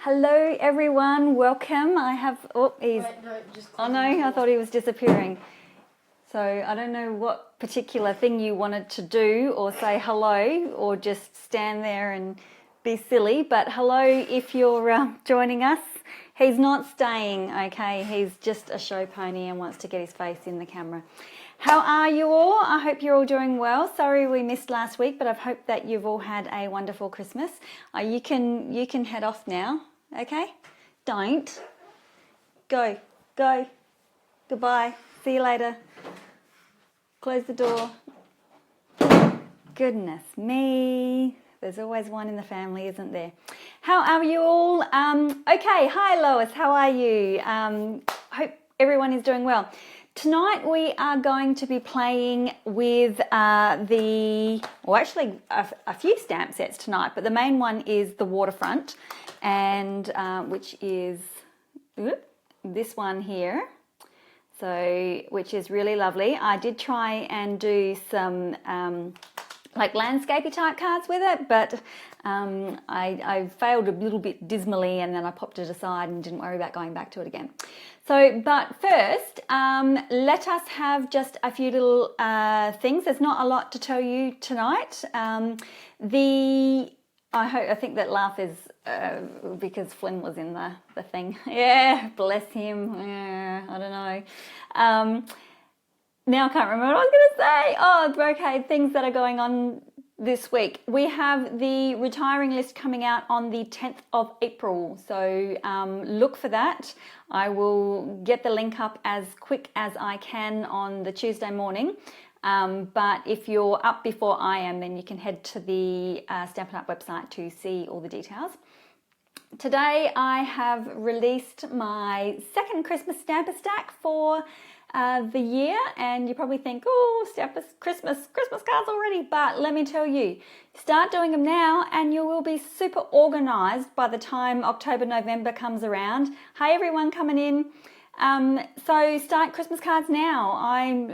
Hello everyone, welcome. I have, oh no, I thought he was disappearing. So I don't know what particular thing you wanted to do or say hello or just stand there and be silly, but hello if you're joining us. He's not staying, okay? He's just a show pony and wants to get his face in the camera. How are you all? I hope you're all doing well. Sorry we missed last week, but I hope that you've all had a wonderful Christmas. You can head off now, okay? Don't. Go. Goodbye. See you later. Close the door. Goodness me. There's always one in the family, isn't there? How are you all? Okay, hi Lois, how are you? Hope everyone is doing well. Tonight we are going to be playing with a few stamp sets tonight, but the main one is the Waterfront, and which is this one here. So, which is really lovely. I did try and do some like landscapey type cards with it, but I failed a little bit dismally, and then I popped it aside and didn't worry about going back to it again. So, but first, let us have just a few little things. There's not a lot to tell you tonight. I think that laugh is because Flynn was in the thing. Yeah, bless him. Yeah, I don't know. Now I can't remember what I was going to say. Oh, okay, things that are going on this week. We have the retiring list coming out on the 10th of April. So look for that. I will get the link up as quick as I can on the Tuesday morning. But if you're up before I am, then you can head to the Stampin' Up website to see all the details. Today I have released my second Christmas stamper stack for the year, and you probably think, oh, Christmas cards already, but let me tell you, start doing them now and you will be super organized by the time October, November comes around. Hi everyone coming in. So start Christmas cards now.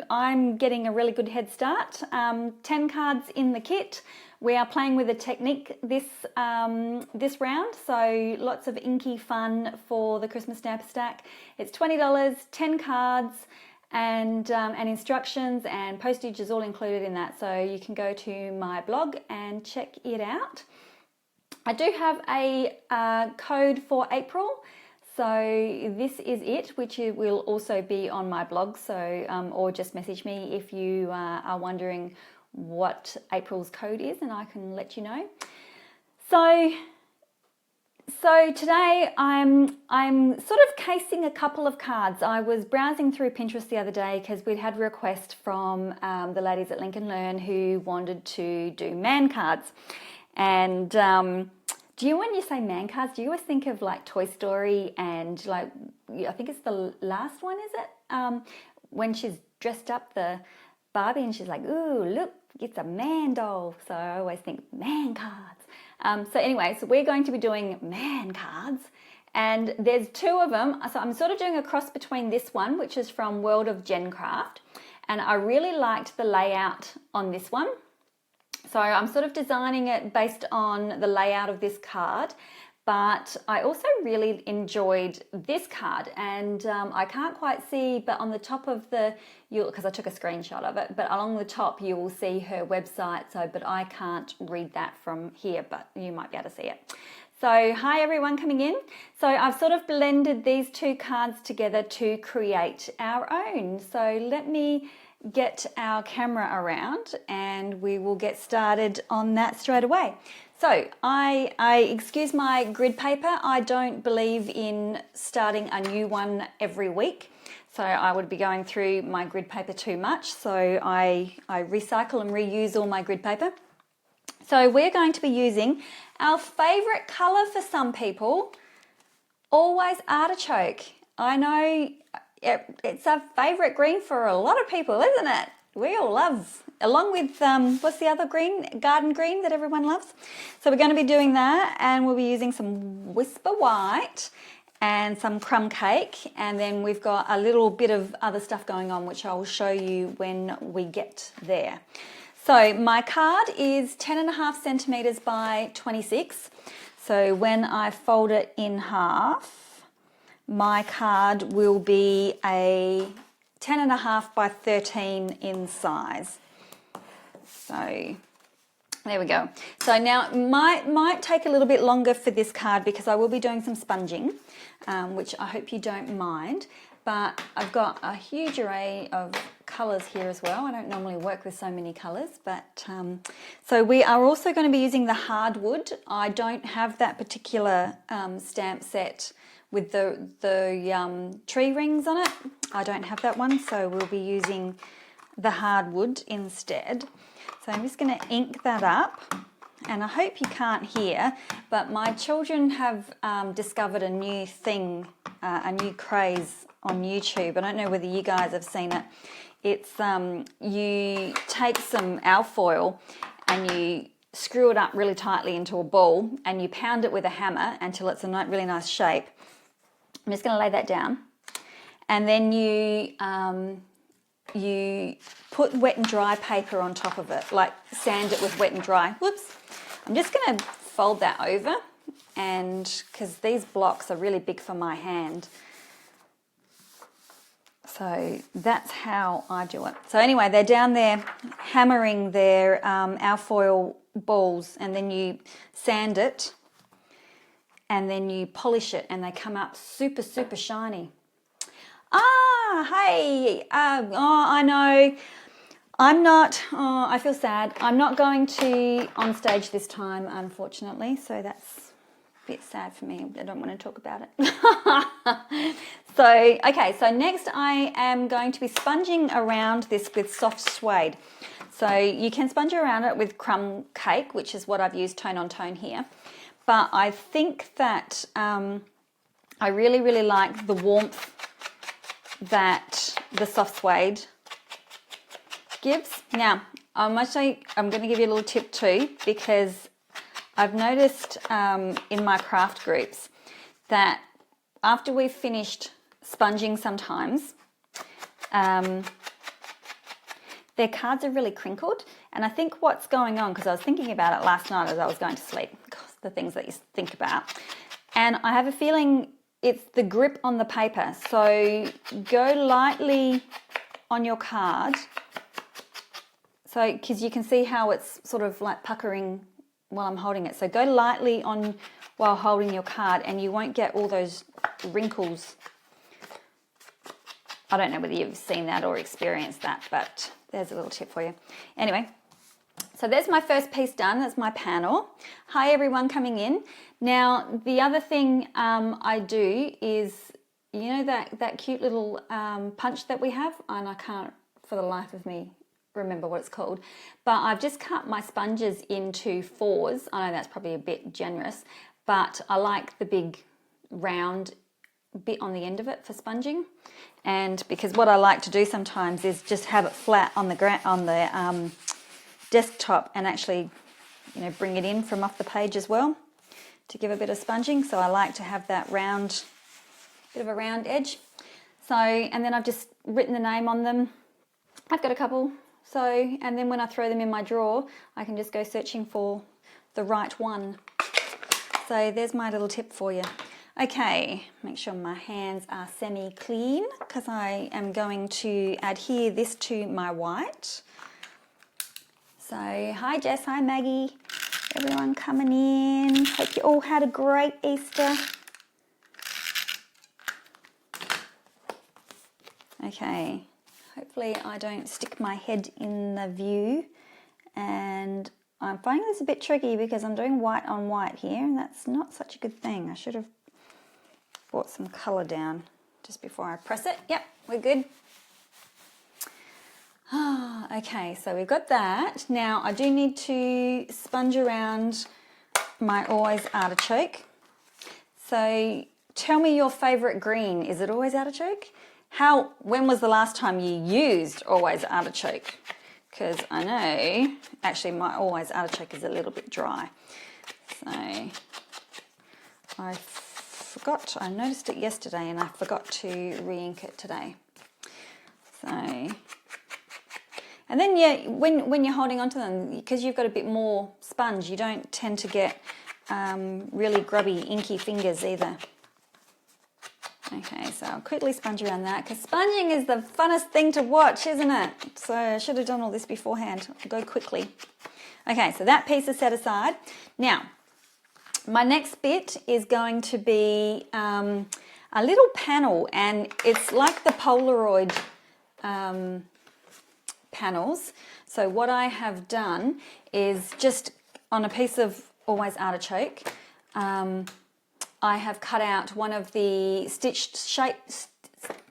I'm getting a really good head start. 10 cards in the kit. We are playing with a technique this round, so lots of inky fun for the Christmas stamper stack. It's $20, 10 cards, and instructions and postage is all included in that. So you can go to my blog and check it out. I do have a code for April. So this is it, which will also be on my blog. So or just message me if you are wondering what April's code is, and I can let you know. So today I'm sort of casing a couple of cards. I was browsing through Pinterest the other day because we'd had a request from the ladies at Link and Learn who wanted to do man cards. And when you say man cards, do you always think of like Toy Story and like, I think it's the last one, is it? When she's dressed up the Barbie and she's like, ooh, look, it's a man doll. So I always think man cards. So anyway, so we're going to be doing man cards, and there's two of them. So I'm sort of doing a cross between this one, which is from World of Gencraft, and I really liked the layout on this one. So I'm sort of designing it based on the layout of this card, but I also really enjoyed this card, and I can't quite see, but on the top of because I took a screenshot of it, but along the top you will see her website, but I can't read that from here, but you might be able to see it. So hi everyone coming in. So I've sort of blended these two cards together to create our own. So let me get our camera around and we will get started on that straight away. So I excuse my grid paper. I don't believe in starting a new one every week. So I would be going through my grid paper too much. So I recycle and reuse all my grid paper. So we're going to be using our favorite color for some people, always artichoke. I know it's a favorite green for a lot of people, isn't it? We all love, along with, what's the other green? Garden green that everyone loves. So we're going to be doing that, and we'll be using some Whisper White and some Crumb Cake, and then we've got a little bit of other stuff going on, which I'll show you when we get there. So my card is 10.5 centimeters by 26. So when I fold it in half, my card will be a 10.5 by 13 in size. So there we go. So now it might take a little bit longer for this card because I will be doing some sponging, which I hope you don't mind. But I've got a huge array of colours here as well. I don't normally work with so many colours, but so we are also going to be using the hardwood. I don't have that particular stamp set with the tree rings on it. I don't have that one, so we'll be using the hardwood instead. So I'm just going to ink that up, and I hope you can't hear, but my children have discovered a new thing, a new craze on YouTube. I don't know whether you guys have seen it. It's you take some alfoil and you screw it up really tightly into a ball and you pound it with a hammer until it's a really nice shape. I'm just going to lay that down, and then you put wet and dry paper on top of it, like sand it with wet and dry. Whoops. I'm just going to fold that over, and because these blocks are really big for my hand. So that's how I do it. So anyway, they're down there hammering their alfoil balls, and then you sand it, and then you polish it, and they come up super, super shiny. Hey, I know. I feel sad. I'm not going to on stage this time, unfortunately, so that's a bit sad for me. I don't want to talk about it. Okay, so next I am going to be sponging around this with soft suede. So you can sponge around it with crumb cake, which is what I've used tone on tone here. But I think that I really, really like the warmth that the soft suede gives. Now, I'm going to give you a little tip too, because I've noticed in my craft groups that after we've finished sponging sometimes, their cards are really crinkled. And I think what's going on, because I was thinking about it last night as I was going to sleep, the things that you think about, and I have a feeling it's the grip on the paper. So go lightly on your card, so because you can see how it's sort of like puckering while I'm holding it. So go lightly on while holding your card, and you won't get all those wrinkles. I don't know whether you've seen that or experienced that, but there's a little tip for you. Anyway, so there's my first piece done. That's my panel. Hi everyone coming in. Now the other thing I do is, you know, that cute little punch that we have, and I can't for the life of me remember what it's called, but I've just cut my sponges into 4s. I know that's probably a bit generous, but I like the big round bit on the end of it for sponging. And because what I like to do sometimes is just have it flat on the desktop and actually, you know, bring it in from off the page as well to give a bit of sponging. So I like to have that round, bit of a round edge. So, and then I've just written the name on them. I've got a couple. So, and then when I throw them in my drawer, I can just go searching for the right one. So there's my little tip for you. Okay, make sure my hands are semi-clean because I am going to adhere this to my white. So, hi Jess, hi Maggie, everyone coming in. Hope you all had a great Easter. Okay, hopefully I don't stick my head in the view, and I'm finding this a bit tricky because I'm doing white on white here, and that's not such a good thing. I should have brought some colour down just before I press it. Yep, we're good. Okay, so we've got that. Now I do need to sponge around my Always Artichoke. So tell me your favourite green. Is it Always Artichoke? When was the last time you used Always Artichoke? Because I know, actually my Always Artichoke is a little bit dry. So I noticed it yesterday and I forgot to re-ink it today. So, and then yeah, when you're holding onto them, because you've got a bit more sponge, you don't tend to get really grubby, inky fingers either. Okay, so I'll quickly sponge around that because sponging is the funnest thing to watch, isn't it? So I should have done all this beforehand. I'll go quickly. Okay, so that piece is set aside. Now, my next bit is going to be a little panel, and it's like the Polaroid panels. So what I have done is just on a piece of Always Artichoke, I have cut out one of the stitched shapes,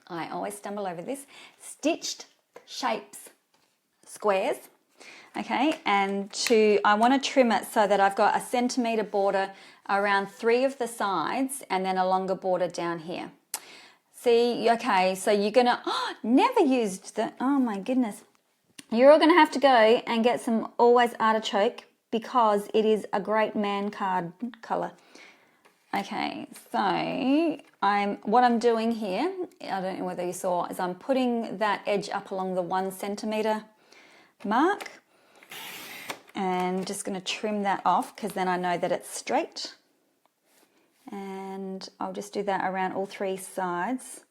I always stumble over this, stitched shapes squares, okay, and I want to trim it so that I've got a centimetre border around 3 of the sides and then a longer border down here. See, okay, so you're going to, never used the, oh my goodness. You're all going to have to go and get some Always Artichoke because it is a great man card colour. Okay, so what I'm doing here, I don't know whether you saw, is I'm putting that edge up along the 1 centimetre mark and just going to trim that off because then I know that it's straight. And I'll just do that around all 3 sides.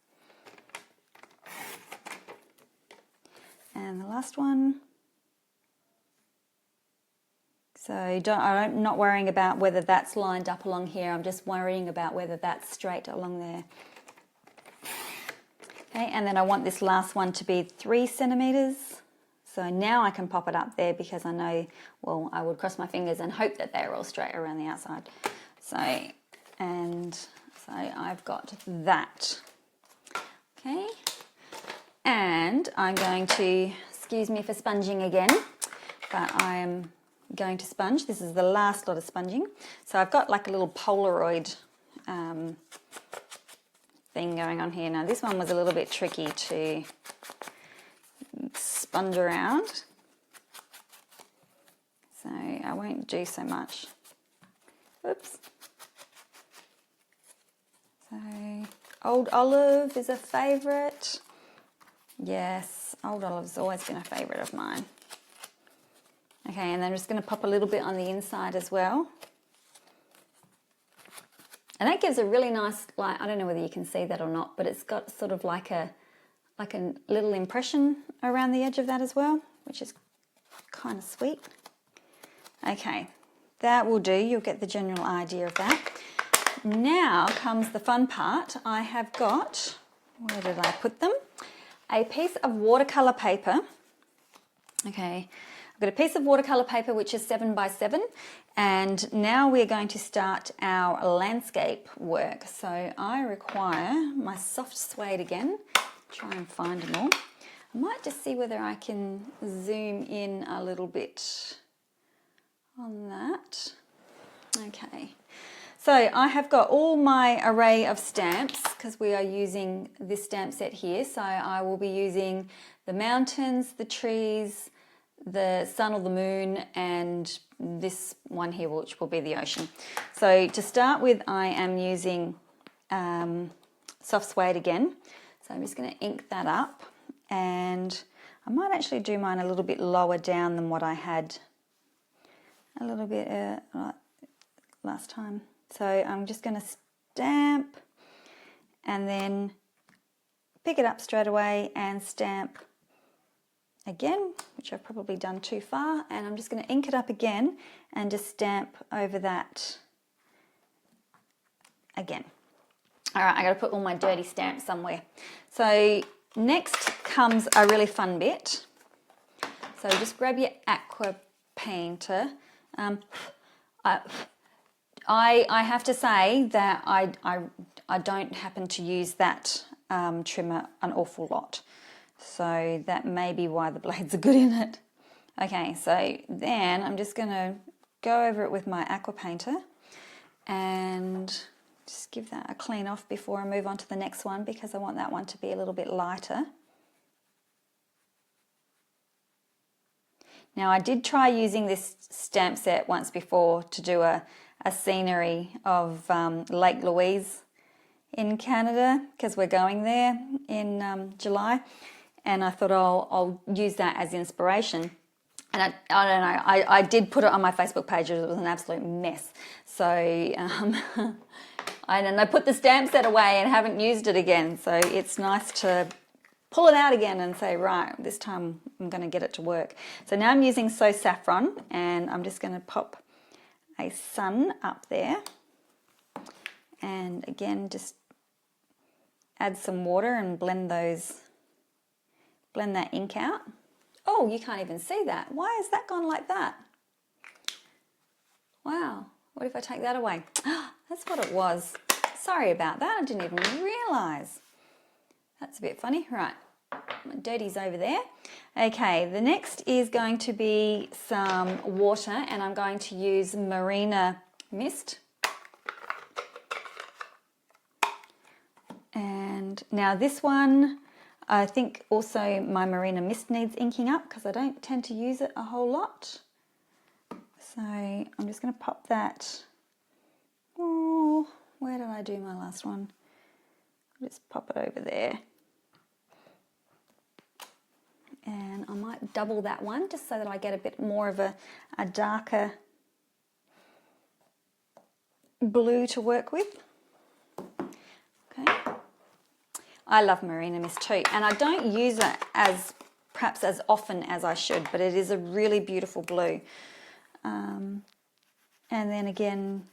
And the last one. So I'm not worrying about whether that's lined up along here. I'm just worrying about whether that's straight along there. Okay, and then I want this last one to be 3 centimetres. So now I can pop it up there because I know, well, I would cross my fingers and hope that they're all straight around the outside. So I've got that. Okay, and I'm going to, excuse me for sponging again, but I am going to sponge. This is the last lot of sponging. So I've got like a little Polaroid thing going on here. Now this one was a little bit tricky to sponge around, so I won't do so much. Oops. So Old Olive is a favourite. Yes, Old Olive's always been a favourite of mine. Okay, and then I'm just going to pop a little bit on the inside as well. And that gives a really nice, like, I don't know whether you can see that or not, but it's got sort of like a little impression around the edge of that as well, which is kind of sweet. Okay, that will do. You'll get the general idea of that. Now comes the fun part. I have got, where did I put them? A piece of watercolour paper. Okay, I've got a piece of watercolour paper which is 7 by 7, and now we're going to start our landscape work. So I require my soft suede again. Try and find them all. I might just see whether I can zoom in a little bit on that. Okay, so I have got all my array of stamps because we are using this stamp set here. So I will be using the mountains, the trees, the sun or the moon, and this one here, which will be the ocean. So to start with, I am using soft suede again. So I'm just going to ink that up, and I might actually do mine a little bit lower down than what I had a little bit last time. So I'm just going to stamp and then pick it up straight away and stamp again, which I've probably done too far, and I'm just going to ink it up again and just stamp over that again. All right, I got to put all my dirty stamps somewhere. So next comes a really fun bit. So just grab your aqua painter. I have to say that I don't happen to use that trimmer an awful lot. So that may be why the blades are good in it. Okay, so then I'm just going to go over it with my aqua painter and just give that a clean off before I move on to the next one, because I want that one to be a little bit lighter. Now I did try using this stamp set once before to do a scenery of Lake Louise in Canada, because we're going there in July, and I thought I'll use that as inspiration. And I don't know, I did put it on my Facebook page. It was an absolute mess. So I put the stamp set away and haven't used it again. So it's nice to pull it out again and say, right, this time I'm going to get it to work. So now I'm using So Saffron, and I'm just going to pop a sun up there. And again, just add some water and blend that ink out. Oh, you can't even see that. Why has that gone like that? Wow, what if I take that away? That's what it was. Sorry about that, I didn't even realise. That's a bit funny. Right, my dirty's over there. Okay, the next is going to be some water, and I'm going to use Marina Mist. And now this one, I think also my Marina Mist needs inking up because I don't tend to use it a whole lot. So I'm just going to pop that. Oh, where did I do my last one? I'll just pop it over there. And I might double that one just so that I get a bit more of a darker blue to work with. Okay. I love Marina Mist too, and I don't use it perhaps as often as I should, but it is a really beautiful blue. And then again,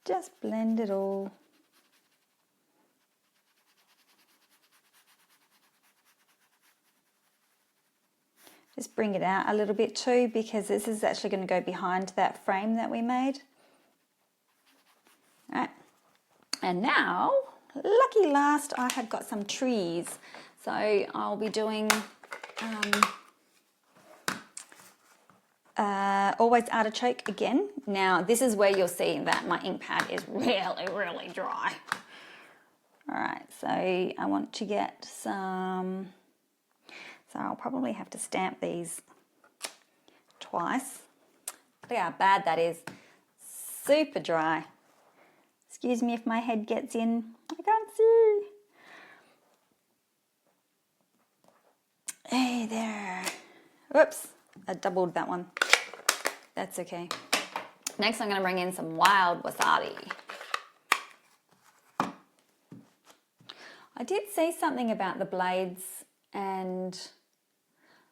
just blend it all. Just bring it out a little bit too, because this is actually going to go behind that frame that we made. All right, and now, lucky last, I have got some trees. So I'll be doing Always Artichoke again. Now this is where you'll see that my ink pad is really, really dry. All right, so I want to get some, so I'll probably have to stamp these twice. Look how bad that is. Super dry. Excuse me if my head gets in. I can't see. Hey there. Whoops, I doubled that one. That's okay. Next I'm going to bring in some wild wasabi. I did see something about the blades, and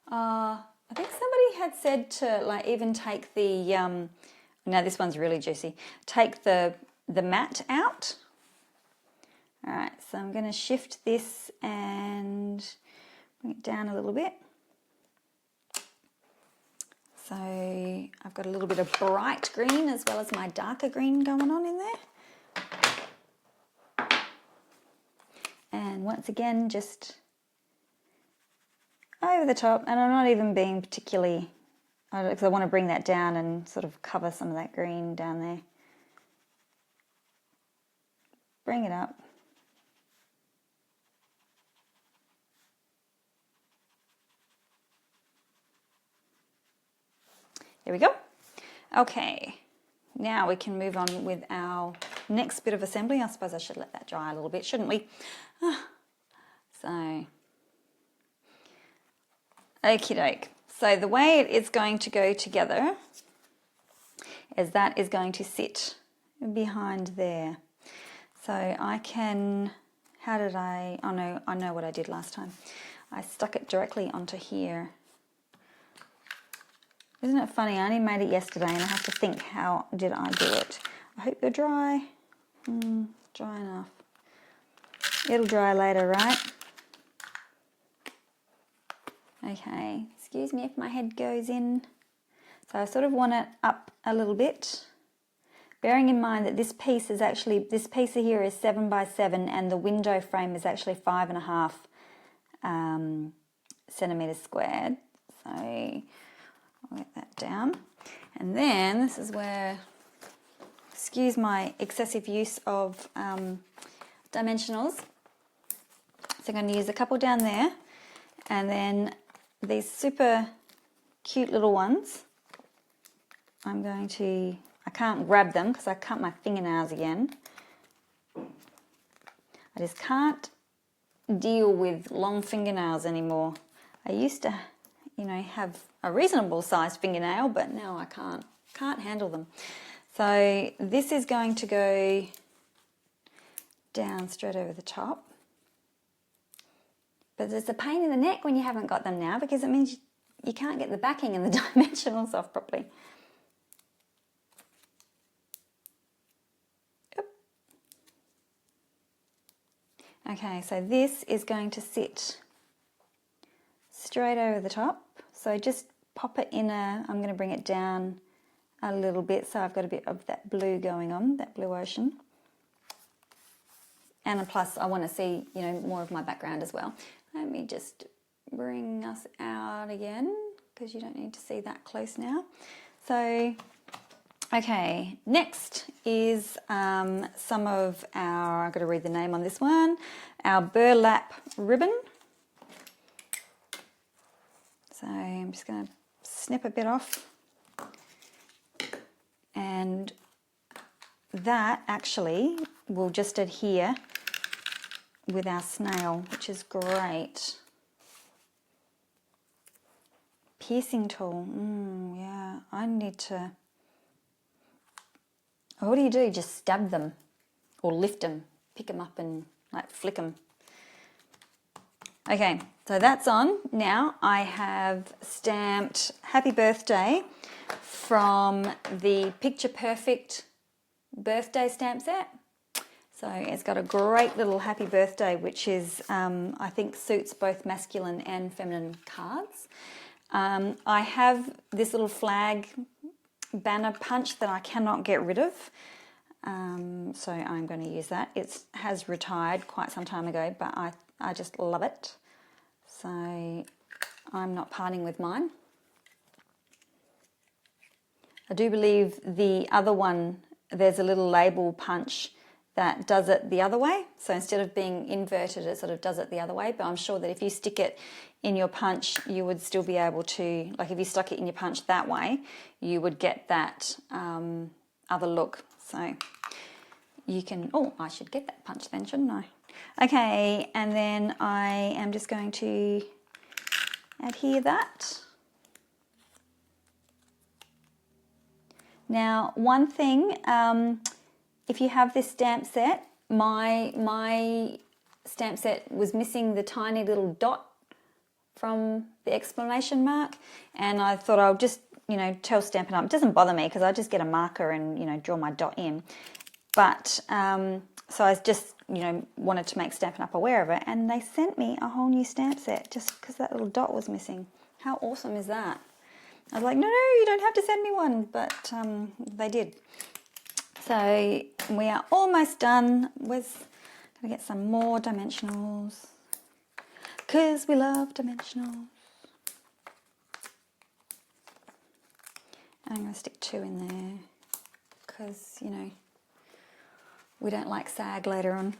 I think somebody had said to like even take the, now this one's really juicy, take the mat out. All right, so I'm going to shift this and bring it down a little bit. So I've got a little bit of bright green as well as my darker green going on in there. And once again, just over the top, and I'm not even being particularly, because I want to bring that down and sort of cover some of that green down there. Bring it up. There we go. Okay, now we can move on with our next bit of assembly. I suppose I should let that dry a little bit, shouldn't we? So, okie doke. So the way it is going to go together is that is going to sit behind there. So I can, how did I, oh no, I know what I did last time. I stuck it directly onto here. Isn't it funny? I only made it yesterday and I have to think, how did I do it? I hope they're dry. Dry enough. It'll dry later, right? Okay, excuse me if my head goes in. So I sort of want it up a little bit. Bearing in mind that this piece is actually, this piece here is 7 by 7 and the window frame is actually 5.5 centimetres squared. So I'll get that down. And then this is where, excuse my excessive use of dimensionals. So I'm going to use a couple down there, and then these super cute little ones, I'm going to, I can't grab them because I cut my fingernails again. I just can't deal with long fingernails anymore. I used to you know, have a reasonable sized fingernail, but now I can't handle them. So this is going to go down straight over the top. But it's a pain in the neck when you haven't got them now, because it means you can't get the backing and the dimensionals off properly. Yep. Okay, so this is going to sit straight over the top. So just pop it in I'm going to bring it down a little bit so I've got a bit of that blue going on, that blue ocean. And plus I want to see, you know, more of my background as well. Let me just bring us out again, because you don't need to see that close now. So, okay, next is some of our, I've got to read the name on this one, our burlap ribbon. So I'm just going to snip a bit off. And that actually will just adhere with our snail, which is great. Piercing tool, yeah, I need to, what do? Just stab them or lift them, pick them up and like flick them. Okay, so that's on. Now I have stamped Happy Birthday from the Picture Perfect birthday stamp set. So it's got a great little happy birthday, which is, I think, suits both masculine and feminine cards. I have this little flag banner punch that I cannot get rid of. So I'm going to use that. It has retired quite some time ago, but I just love it. So I'm not parting with mine. I do believe the other one, there's a little label punch that does it the other way. So instead of being inverted, it sort of does it the other way. But I'm sure that if you stick it in your punch, you would still be able to, like if you stuck it in your punch that way, you would get that other look. So you can, oh, I should get that punch then, shouldn't I? Okay, and then I am just going to adhere that. Now, one thing, if you have this stamp set, my stamp set was missing the tiny little dot from the exclamation mark, and I thought I'll just, you know, tell Stampin' Up. It doesn't bother me because I just get a marker and, you know, draw my dot in. But so I just, you know, wanted to make Stampin' Up aware of it, and they sent me a whole new stamp set just because that little dot was missing. How awesome is that? I was like, no, you don't have to send me one, but they did. So we are almost done. We're going to get some more dimensionals because we love dimensionals. And I'm going to stick 2 in there because, you know, we don't like sag later on.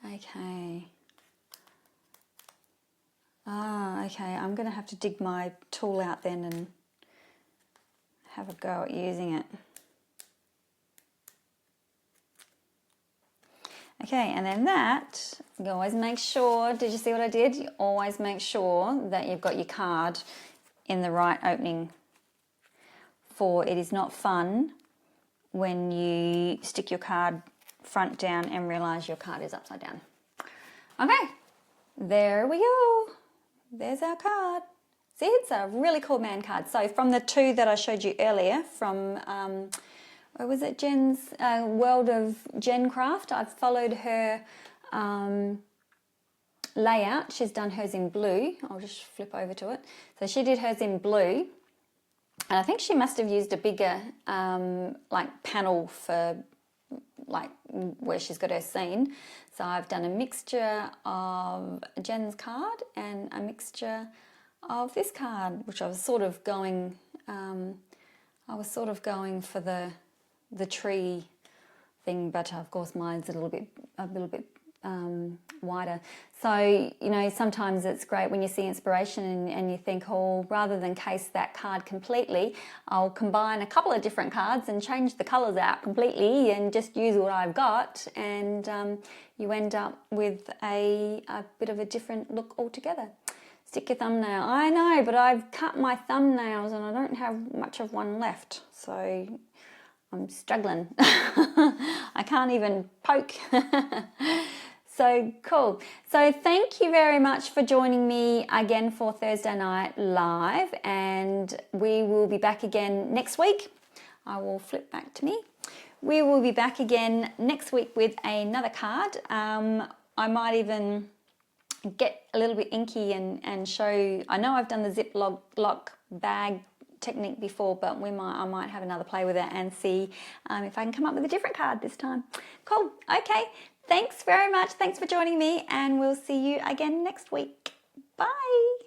Okay. Okay, I'm going to have to dig my tool out then and have a go at using it. Okay, and then that, you always make sure, did you see what I did? You always make sure that you've got your card in the right opening, for it is not fun when you stick your card front down and realise your card is upside down. Okay, there we go. There's our card. See, it's a really cool man card. So from the 2 that I showed you earlier from, where was it, Jen's World of Jen Craft, I've followed her layout. She's done hers in blue. I'll just flip over to it. So she did hers in blue. And I think she must have used a bigger like panel for like where she's got her scene. So I've done a mixture of Jen's card and a mixture of this card, which I was sort of going for the tree thing, but of course mine's a little bit wider. So, you know, sometimes it's great when you see inspiration and you think, oh, rather than case that card completely, I'll combine a couple of different cards and change the colours out completely and just use what I've got, and you end up with a bit of a different look altogether. Stick your thumbnail. I know, but I've cut my thumbnails and I don't have much of one left. So I'm struggling. I can't even poke. So cool. So thank you very much for joining me again for Thursday Night Live, and we will be back again next week. I will flip back to me. We will be back again next week with another card. I might even get a little bit inky and show. I know I've done the zip lock bag technique before, but I might have another play with it and see if I can come up with a different card this time. Cool. Okay. Thanks very much. Thanks for joining me, and we'll see you again next week. Bye.